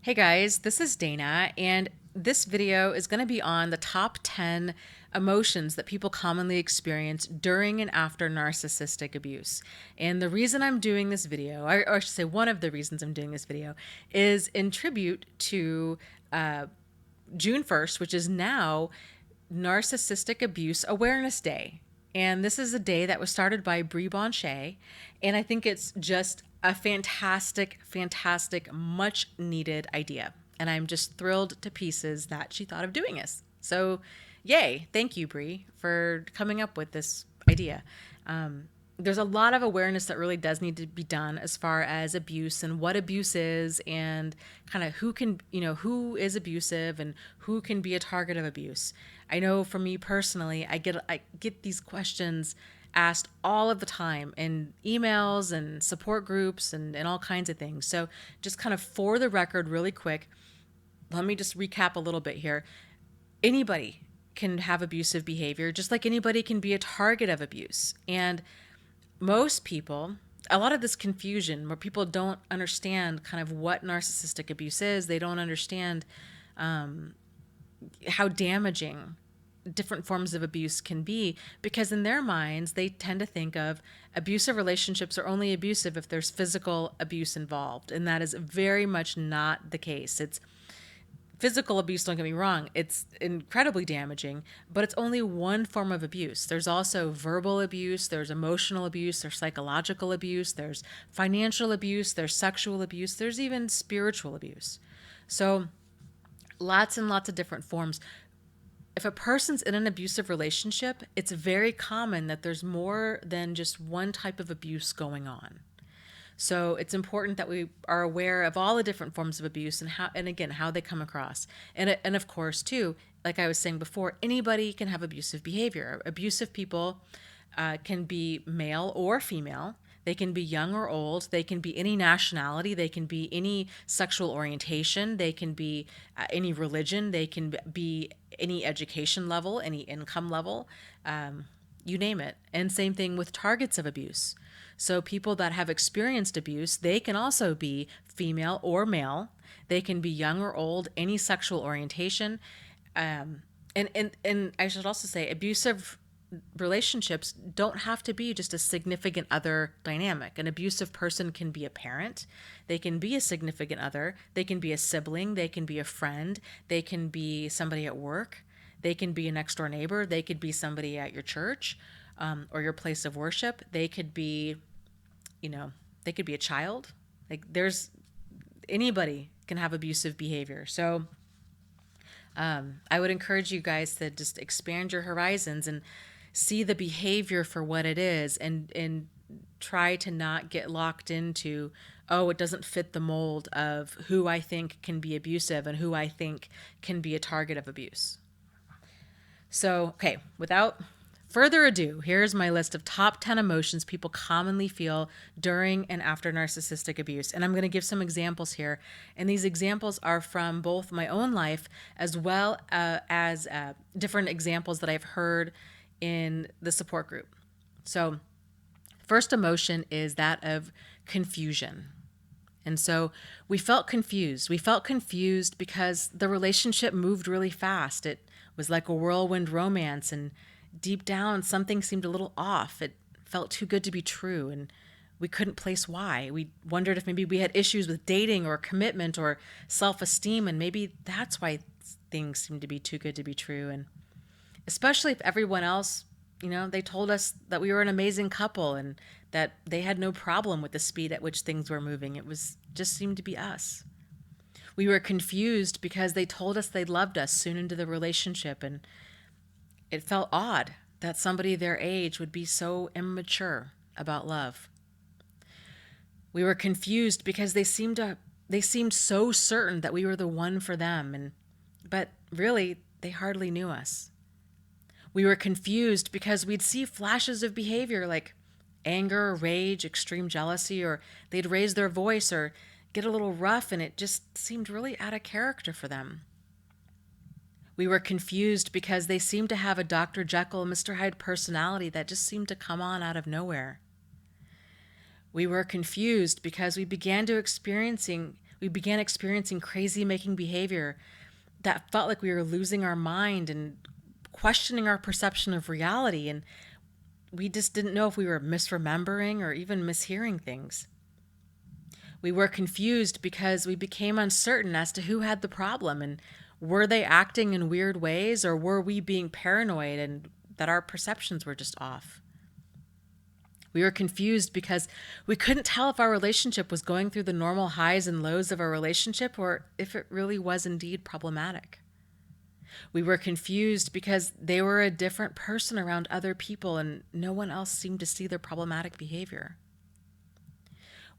Hey guys, this is Dana, and this video is going to be on the top 10 emotions that people commonly experience during and after narcissistic abuse. And the reason I'm doing this video, or I should say one of the reasons I'm doing this video, is in tribute to June 1st, which is now Narcissistic Abuse Awareness Day. And this is a day that was started by Brie Bonchet. And I think it's just a fantastic, fantastic, much needed idea. And I'm just thrilled to pieces that she thought of doing this. So, yay. Thank you, Brie, for coming up with this idea. There's a lot of awareness that really does need to be done as far as abuse and what abuse is and kind of who can, who is abusive and who can be a target of abuse. I know for me personally, I get these questions asked all of the time in emails and support groups and all kinds of things. So just kind of for the record, really quick, let me just recap a little bit here. Anybody can have abusive behavior, just like anybody can be a target of abuse. And most people, a lot of this confusion where people don't understand kind of what narcissistic abuse is, they don't understand how damaging different forms of abuse can be, because in their minds they tend to think of abusive relationships are only abusive if there's physical abuse involved, and that is very much not the case. It's physical abuse, don't get me wrong, it's incredibly damaging, but it's only one form of abuse. There's also verbal abuse, there's emotional abuse, there's psychological abuse, there's financial abuse, there's sexual abuse, there's even spiritual abuse. So lots and lots of different forms. If a person's in an abusive relationship, it's very common that there's more than just one type of abuse going on. So it's important that we are aware of all the different forms of abuse and how they come across. And of course, too, like I was saying before, anybody can have abusive behavior. Abusive people can be male or female. They can be young or old. They can be any nationality. They can be any sexual orientation. They can be any religion. They can be any education level, any income level, you name it. And same thing with targets of abuse. So people that have experienced abuse, they can also be female or male. They can be young or old, any sexual orientation. And I should also say abusive relationships don't have to be just a significant other dynamic. An abusive person can be a parent, they can be a significant other, they can be a sibling, they can be a friend, they can be somebody at work, they can be a next door neighbor, they could be somebody at your church or your place of worship, they could be, they could be a child. Like there's anybody can have abusive behavior. So I would encourage you guys to just expand your horizons and see the behavior for what it is, and try to not get locked into, oh, it doesn't fit the mold of who I think can be abusive and who I think can be a target of abuse. So, okay, without further ado, here's my list of top 10 emotions people commonly feel during and after narcissistic abuse. And I'm going to give some examples here. And these examples are from both my own life as well as different examples that I've heard in the support group. So, first emotion is that of confusion. And so we felt confused. We felt confused because the relationship moved really fast. It was like a whirlwind romance, and deep down, something seemed a little off. It felt too good to be true, and we couldn't place why. We wondered if maybe we had issues with dating or commitment or self-esteem, and maybe that's why things seemed to be too good to be true. And especially if everyone else, they told us that we were an amazing couple and that they had no problem with the speed at which things were moving. It was just seemed to be us. We were confused because they told us they loved us soon into the relationship, and it felt odd that somebody their age would be so immature about love. We were confused because they seemed so certain that we were the one for them, but really they hardly knew us. We were confused because we'd see flashes of behavior like anger, rage, extreme jealousy, or they'd raise their voice or get a little rough, and it just seemed really out of character for them. We were confused because they seemed to have a Dr. Jekyll, Mr. Hyde personality that just seemed to come on out of nowhere. We were confused because we began to experiencing We began experiencing crazy making behavior that felt like we were losing our mind and questioning our perception of reality. And we just didn't know if we were misremembering or even mishearing things. We were confused because we became uncertain as to who had the problem, and were they acting in weird ways, or were we being paranoid and that our perceptions were just off? We were confused because we couldn't tell if our relationship was going through the normal highs and lows of our relationship or if it really was indeed problematic. We were confused because they were a different person around other people and no one else seemed to see their problematic behavior.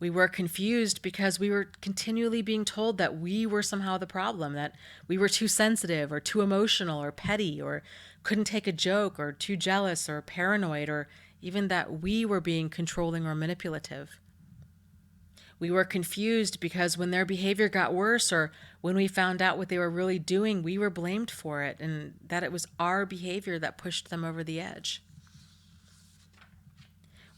We were confused because we were continually being told that we were somehow the problem, that we were too sensitive or too emotional or petty or couldn't take a joke or too jealous or paranoid, or even that we were being controlling or manipulative. We were confused because when their behavior got worse or when we found out what they were really doing, we were blamed for it and that it was our behavior that pushed them over the edge.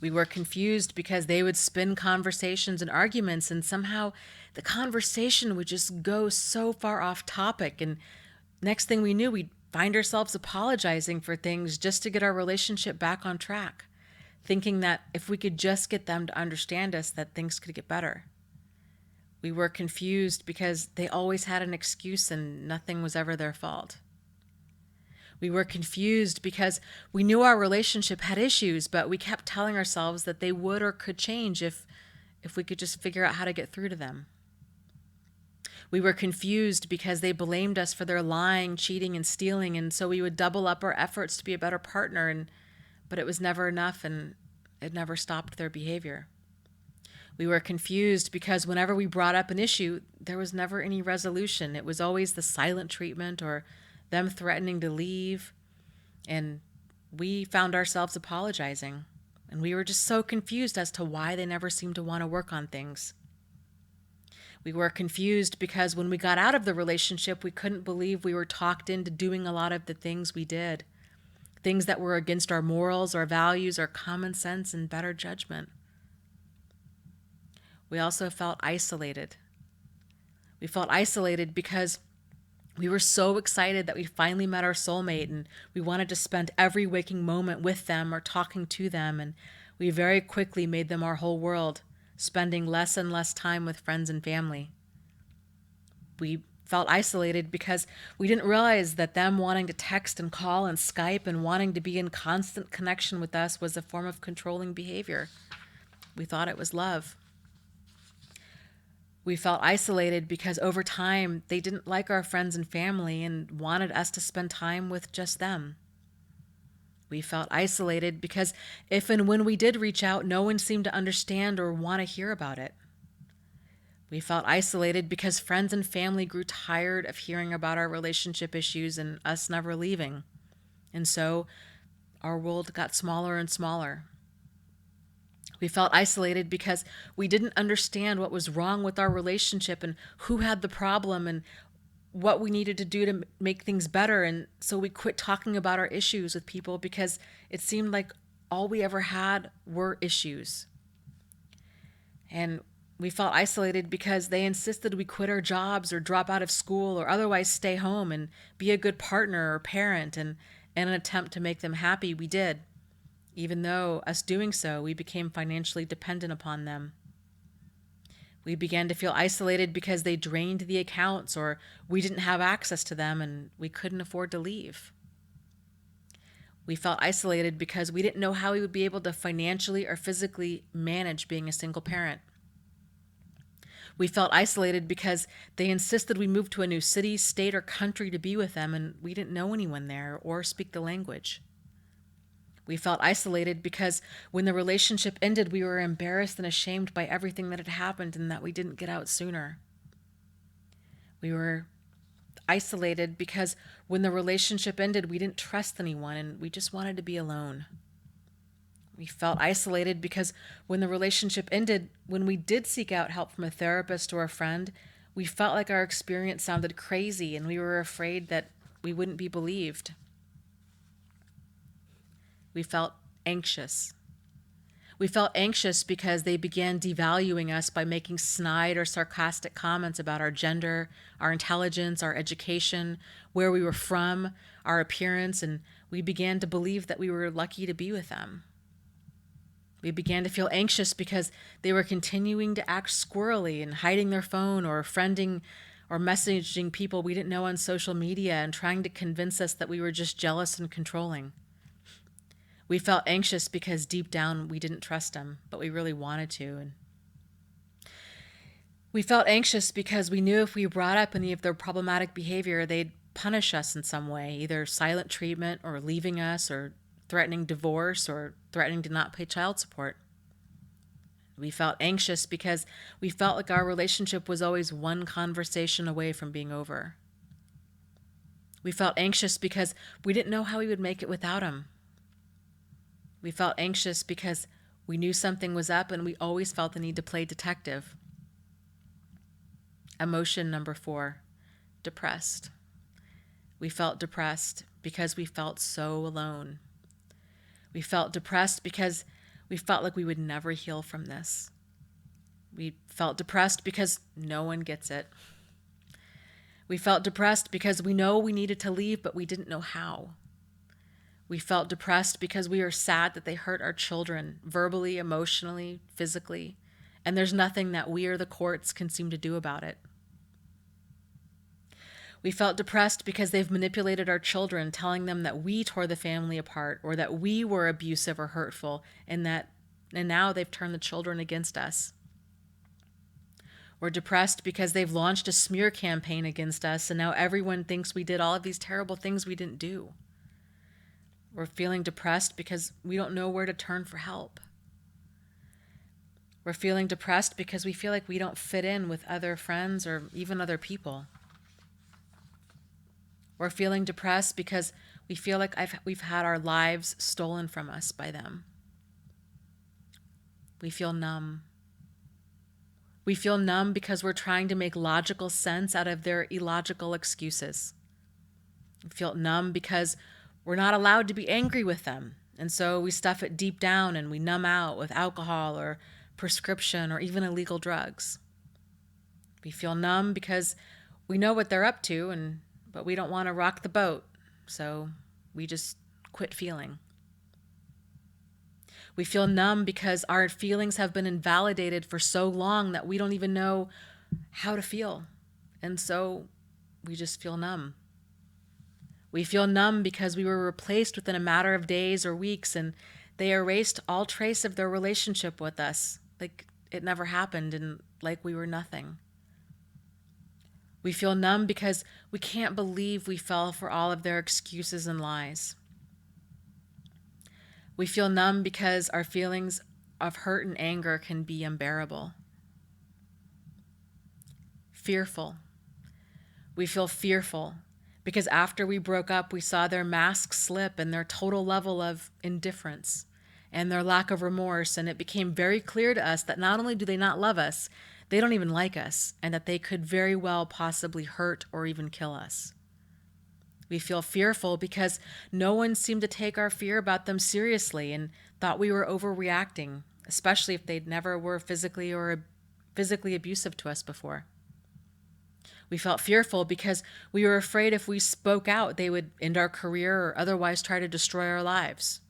We were confused because they would spin conversations and arguments, and somehow the conversation would just go so far off topic. And next thing we knew, we'd find ourselves apologizing for things just to get our relationship back on track, thinking that if we could just get them to understand us, that things could get better. We were confused because they always had an excuse and nothing was ever their fault. We were confused because we knew our relationship had issues, but we kept telling ourselves that they would or could change if we could just figure out how to get through to them. We were confused because they blamed us for their lying, cheating, and stealing, and so we would double up our efforts to be a better partner, but it was never enough and it never stopped their behavior. We were confused because whenever we brought up an issue, there was never any resolution. It was always the silent treatment or them threatening to leave, and we found ourselves apologizing, and we were just so confused as to why they never seemed to want to work on things. We were confused because when we got out of the relationship, we couldn't believe we were talked into doing a lot of the things we did, things that were against our morals, our values, our common sense, and better judgment. We also felt isolated. We felt isolated because we were so excited that we finally met our soulmate and we wanted to spend every waking moment with them or talking to them, and we very quickly made them our whole world, spending less and less time with friends and family. We felt isolated because we didn't realize that them wanting to text and call and Skype and wanting to be in constant connection with us was a form of controlling behavior. We thought it was love. We felt isolated because over time they didn't like our friends and family and wanted us to spend time with just them. We felt isolated because if and when we did reach out, no one seemed to understand or want to hear about it. We felt isolated because friends and family grew tired of hearing about our relationship issues and us never leaving. And so our world got smaller and smaller. We felt isolated because we didn't understand what was wrong with our relationship and who had the problem and what we needed to do to make things better. And so we quit talking about our issues with people because it seemed like all we ever had were issues. And we felt isolated because they insisted we quit our jobs or drop out of school or otherwise stay home and be a good partner or parent. And in an attempt to make them happy, we did. Even though us doing so, we became financially dependent upon them. We began to feel isolated because they drained the accounts or we didn't have access to them and we couldn't afford to leave. We felt isolated because we didn't know how we would be able to financially or physically manage being a single parent. We felt isolated because they insisted we move to a new city, state, or country to be with them, and we didn't know anyone there or speak the language. We felt isolated because when the relationship ended, we were embarrassed and ashamed by everything that had happened and that we didn't get out sooner. We were isolated because when the relationship ended, we didn't trust anyone and we just wanted to be alone. We felt isolated because when the relationship ended, when we did seek out help from a therapist or a friend, we felt like our experience sounded crazy and we were afraid that we wouldn't be believed. We felt anxious. We felt anxious because they began devaluing us by making snide or sarcastic comments about our gender, our intelligence, our education, where we were from, our appearance, and we began to believe that we were lucky to be with them. We began to feel anxious because they were continuing to act squirrely and hiding their phone or friending or messaging people we didn't know on social media and trying to convince us that we were just jealous and controlling. We felt anxious because deep down we didn't trust them, but we really wanted to. And we felt anxious because we knew if we brought up any of their problematic behavior, they'd punish us in some way, either silent treatment or leaving us or threatening divorce or threatening to not pay child support. We felt anxious because we felt like our relationship was always one conversation away from being over. We felt anxious because we didn't know how we would make it without him. We felt anxious because we knew something was up and we always felt the need to play detective. Emotion number 4, depressed. We felt depressed because we felt so alone. We felt depressed because we felt like we would never heal from this. We felt depressed because no one gets it. We felt depressed because we know we needed to leave, but we didn't know how. We felt depressed because we are sad that they hurt our children, verbally, emotionally, physically, and there's nothing that we or the courts can seem to do about it. We felt depressed because they've manipulated our children, telling them that we tore the family apart or that we were abusive or hurtful, and now they've turned the children against us. We're depressed because they've launched a smear campaign against us, and now everyone thinks we did all of these terrible things we didn't do. We're feeling depressed because we don't know where to turn for help. We're feeling depressed because we feel like we don't fit in with other friends or even other people. We're feeling depressed because we feel like we've had our lives stolen from us by them. We feel numb. We feel numb because we're trying to make logical sense out of their illogical excuses. We feel numb because we're not allowed to be angry with them, and so we stuff it deep down and we numb out with alcohol or prescription or even illegal drugs. We feel numb because we know what they're up to, but we don't want to rock the boat, so we just quit feeling. We feel numb because our feelings have been invalidated for so long that we don't even know how to feel, and so we just feel numb. We feel numb because we were replaced within a matter of days or weeks, and they erased all trace of their relationship with us, like it never happened and like we were nothing. We feel numb because we can't believe we fell for all of their excuses and lies. We feel numb because our feelings of hurt and anger can be unbearable. Fearful. We feel fearful because after we broke up, we saw their mask slip and their total level of indifference and their lack of remorse, and it became very clear to us that not only do they not love us, they don't even like us, and that they could very well possibly hurt or even kill us. We feel fearful because no one seemed to take our fear about them seriously and thought we were overreacting, especially if they never were physically abusive to us before. We felt fearful because we were afraid if we spoke out, they would end our career or otherwise try to destroy our lives.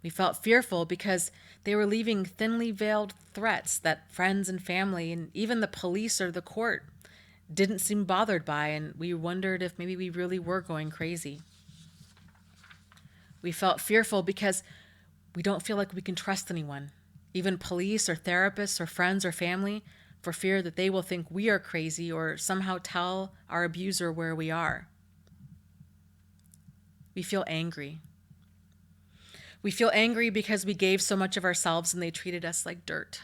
We felt fearful because they were leaving thinly veiled threats that friends and family and even the police or the court didn't seem bothered by, and we wondered if maybe we really were going crazy. We felt fearful because we don't feel like we can trust anyone, even police or therapists or friends or family, for fear that they will think we are crazy or somehow tell our abuser where we are. We feel angry. We feel angry because we gave so much of ourselves and they treated us like dirt.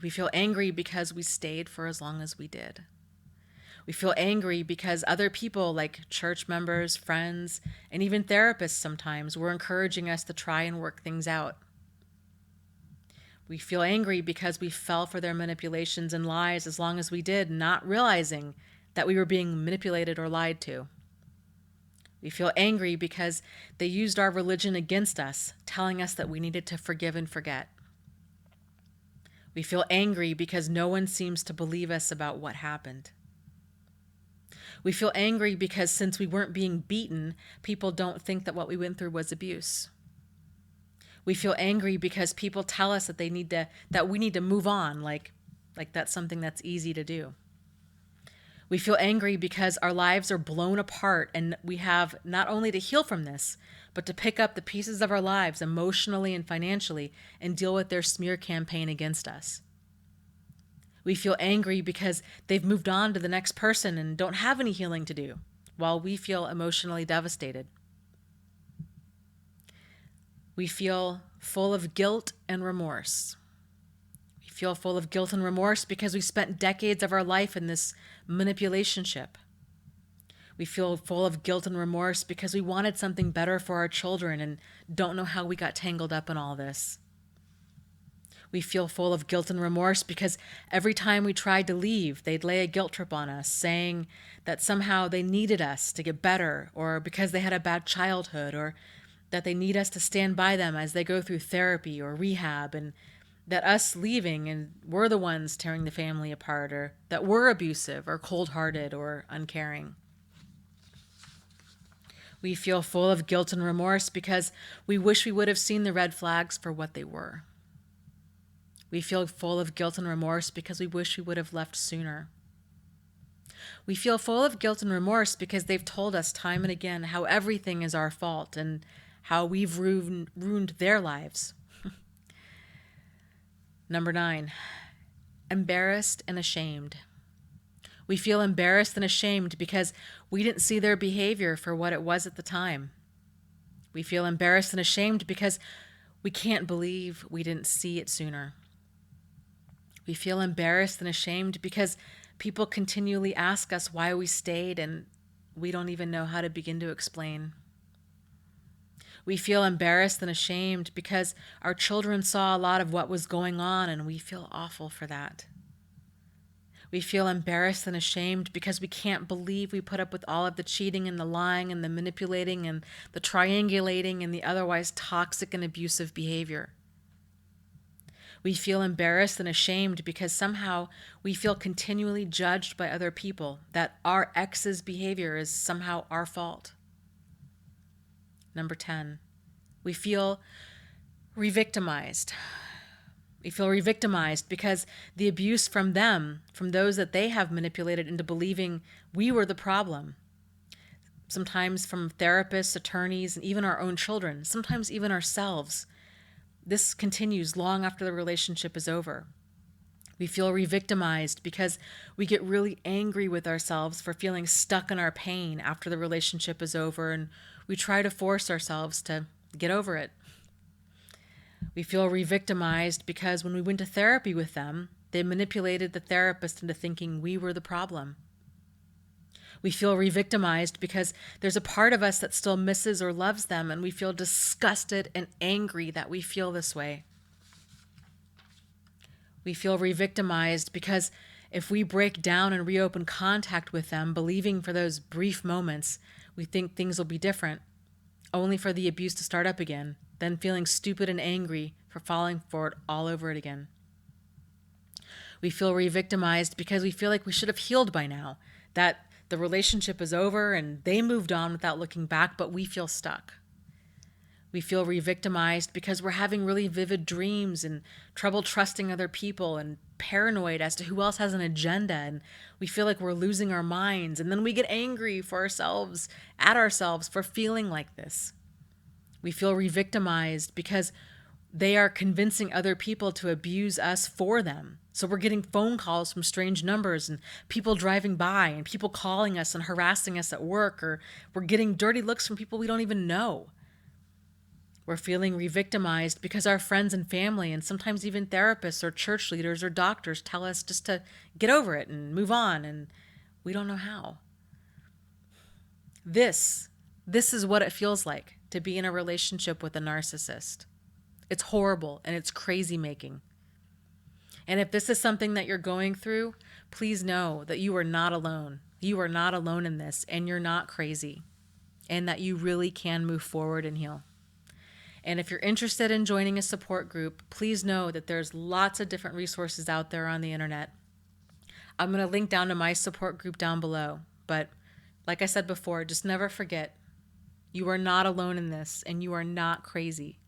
We feel angry because we stayed for as long as we did. We feel angry because other people like church members, friends, and even therapists sometimes were encouraging us to try and work things out. We feel angry because we fell for their manipulations and lies as long as we did, not realizing that we were being manipulated or lied to. We feel angry because they used our religion against us, telling us that we needed to forgive and forget. We feel angry because no one seems to believe us about what happened. We feel angry because since we weren't being beaten, people don't think that what we went through was abuse. We feel angry because people tell us that we need to move on, like that's something that's easy to do. We feel angry because our lives are blown apart and we have not only to heal from this, but to pick up the pieces of our lives emotionally and financially and deal with their smear campaign against us. We feel angry because they've moved on to the next person and don't have any healing to do, while we feel emotionally devastated. We feel full of guilt and remorse. We feel full of guilt and remorse because we spent decades of our life in this manipulationship. We feel full of guilt and remorse because we wanted something better for our children and don't know how we got tangled up in all this. We feel full of guilt and remorse because every time we tried to leave, they'd lay a guilt trip on us, saying that somehow they needed us to get better, or because they had a bad childhood, or that they need us to stand by them as they go through therapy or rehab, and that us leaving and we're the ones tearing the family apart, or that we're abusive or cold-hearted or uncaring. We feel full of guilt and remorse because we wish we would have seen the red flags for what they were. We feel full of guilt and remorse because we wish we would have left sooner. We feel full of guilt and remorse because they've told us time and again how everything is our fault and how we've ruined their lives. Number 9, embarrassed and ashamed. We feel embarrassed and ashamed because we didn't see their behavior for what it was at the time. We feel embarrassed and ashamed because we can't believe we didn't see it sooner. We feel embarrassed and ashamed because people continually ask us why we stayed and we don't even know how to begin to explain. We feel embarrassed and ashamed because our children saw a lot of what was going on and we feel awful for that. We feel embarrassed and ashamed because we can't believe we put up with all of the cheating and the lying and the manipulating and the triangulating and the otherwise toxic and abusive behavior. We feel embarrassed and ashamed because somehow we feel continually judged by other people, that our ex's behavior is somehow our fault. Number 10, we feel re-victimized. We feel re-victimized because the abuse from them, from those that they have manipulated into believing we were the problem, sometimes from therapists, attorneys, and even our own children, sometimes even ourselves. This continues long after the relationship is over. We feel re-victimized because we get really angry with ourselves for feeling stuck in our pain after the relationship is over, and we try to force ourselves to get over it. We feel re-victimized because when we went to therapy with them, they manipulated the therapist into thinking we were the problem. We feel re-victimized because there's a part of us that still misses or loves them, and we feel disgusted and angry that we feel this way. We feel re-victimized because if we break down and reopen contact with them, believing for those brief moments, we think things will be different, only for the abuse to start up again, then feeling stupid and angry for falling for it all over it again. We feel re-victimized because we feel like we should have healed by now, that the relationship is over and they moved on without looking back, but we feel stuck. We feel re-victimized because we're having really vivid dreams and trouble trusting other people and paranoid as to who else has an agenda, and we feel like we're losing our minds, and then we get angry for ourselves, at ourselves for feeling like this. We feel re-victimized because they are convincing other people to abuse us for them. So we're getting phone calls from strange numbers and people driving by and people calling us and harassing us at work, or we're getting dirty looks from people we don't even know. We're feeling re-victimized because our friends and family and sometimes even therapists or church leaders or doctors tell us just to get over it and move on, and we don't know how. This is what it feels like to be in a relationship with a narcissist. It's horrible and it's crazy making. And if this is something that you're going through, please know that you are not alone. You are not alone in this, and you're not crazy. and that you really can move forward and heal. And if you're interested in joining a support group, please know that there's lots of different resources out there on the internet. I'm going to link down to my support group down below. But like I said before, just never forget, you are not alone in this, and you are not crazy.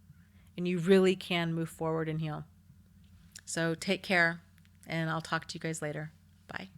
And you really can move forward and heal. So take care, and I'll talk to you guys later. Bye.